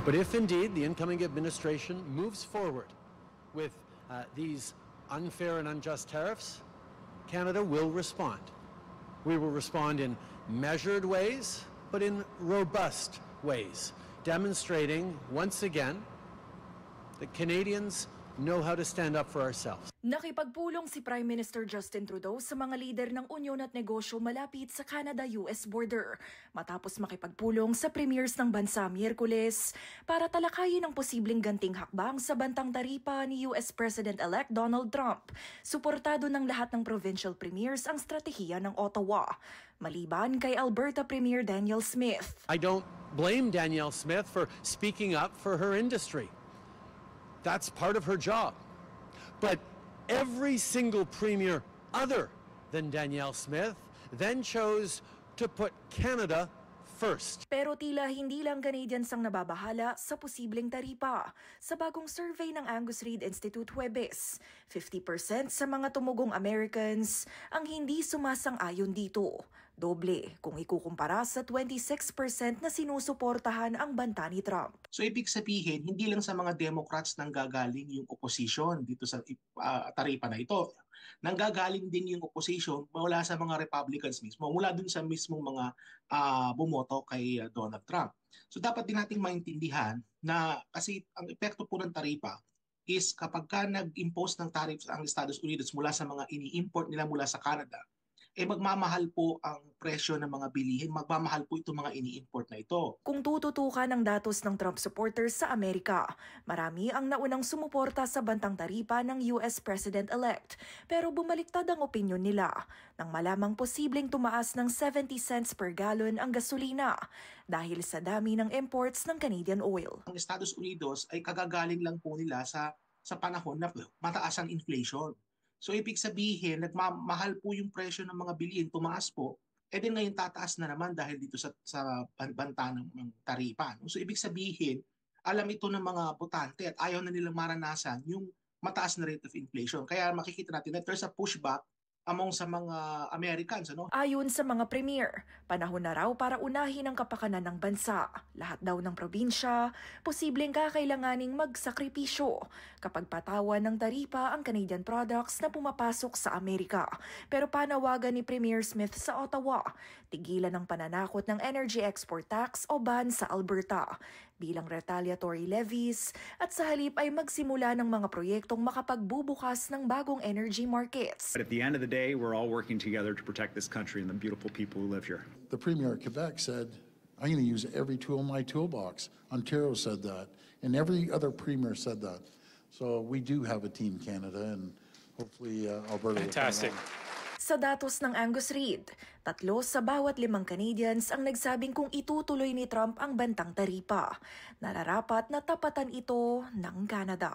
But if indeed the incoming administration moves forward with these unfair and unjust tariffs, Canada will respond. We will respond in measured ways, but in robust ways, demonstrating once again that Canadians know how to stand up for ourselves. Nakipagpulong si Prime Minister Justin Trudeau sa mga lider ng Unyon at Negosyo malapit sa Canada-US border matapos makipagpulong sa premiers ng bansa Miyerkules para talakayin ang posibleng ganting hakbang sa bantang taripa ni US President-elect Donald Trump. Suportado ng lahat ng provincial premiers ang strategiya ng Ottawa, maliban kay Alberta Premier Danielle Smith. I don't blame Danielle Smith for speaking up for her industry. That's part of her job. But every single premier other than Danielle Smith then chose to put Canada first. Pero tila hindi lang Canadians ang nababahala sa posibleng taripa. Sa bagong survey ng Angus Reid Institute Huwebes, 50% sa mga tumugong Americans ang hindi sumasang-ayon dito. Doble kung ikukumpara sa 26% na sinusuportahan ang banta ni Trump. So ibig sabihin, hindi lang sa mga Democrats nanggagaling yung opposition dito sa taripa na ito. Nanggagaling din yung opposition mula sa mga Republicans mismo, mula dun sa mismong mga bumoto kay Donald Trump. So dapat din nating maintindihan na kasi ang epekto po ng taripa is kapag ka nag-impose ng tariffs ang Estados Unidos mula sa mga ini-import nila mula sa Canada, magmamahal po ang presyo ng mga bilihin, magmamahal po itong mga ini-import na ito. Kung tututukan ng datos ng Trump supporters sa Amerika, marami ang naunang sumuporta sa bantang taripa ng US President-elect. Pero bumaliktad ang opinyon nila nang malamang posibleng tumaas ng 70 cents per gallon ang gasolina dahil sa dami ng imports ng Canadian oil. Ang Estados Unidos ay kagagaling lang po nila sa panahon na mataas ang inflation. So ibig sabihin, nagmamahal po yung presyo ng mga bilihin, tumaas po, din ngayon tataas na naman dahil dito sa banta ng taripa. So ibig sabihin, alam ito ng mga botante at ayaw na nilang maranasan yung mataas na rate of inflation. Kaya makikita natin na there's a pushback among sa mga Americans. Ayon sa mga premier, panahon na raw para unahin ang kapakanan ng bansa. Lahat daw ng probinsya, posibleng kakailanganing magsakripisyo kapag patawan ng taripa ang Canadian products na pumapasok sa Amerika. Pero panawagan ni Premier Smith sa Ottawa, tigilan ang pananakot ng energy export tax o ban sa Alberta bilang retaliatory levies at sa halip ay magsimula ng mga proyektong makapagbubukas ng bagong energy markets. But at the end of the day, we're all working together to protect this country and the beautiful people who live here. The Premier of Quebec said, I'm going to use every tool in my toolbox. Ontario said that, and every other Premier said that. So we do have a Team Canada, and hopefully Alberta will come along. Sa datos ng Angus Reid, 3 sa bawat 5 Canadians ang nagsabing kung itutuloy ni Trump ang bantang taripa. Nararapat na tapatan ito ng Canada.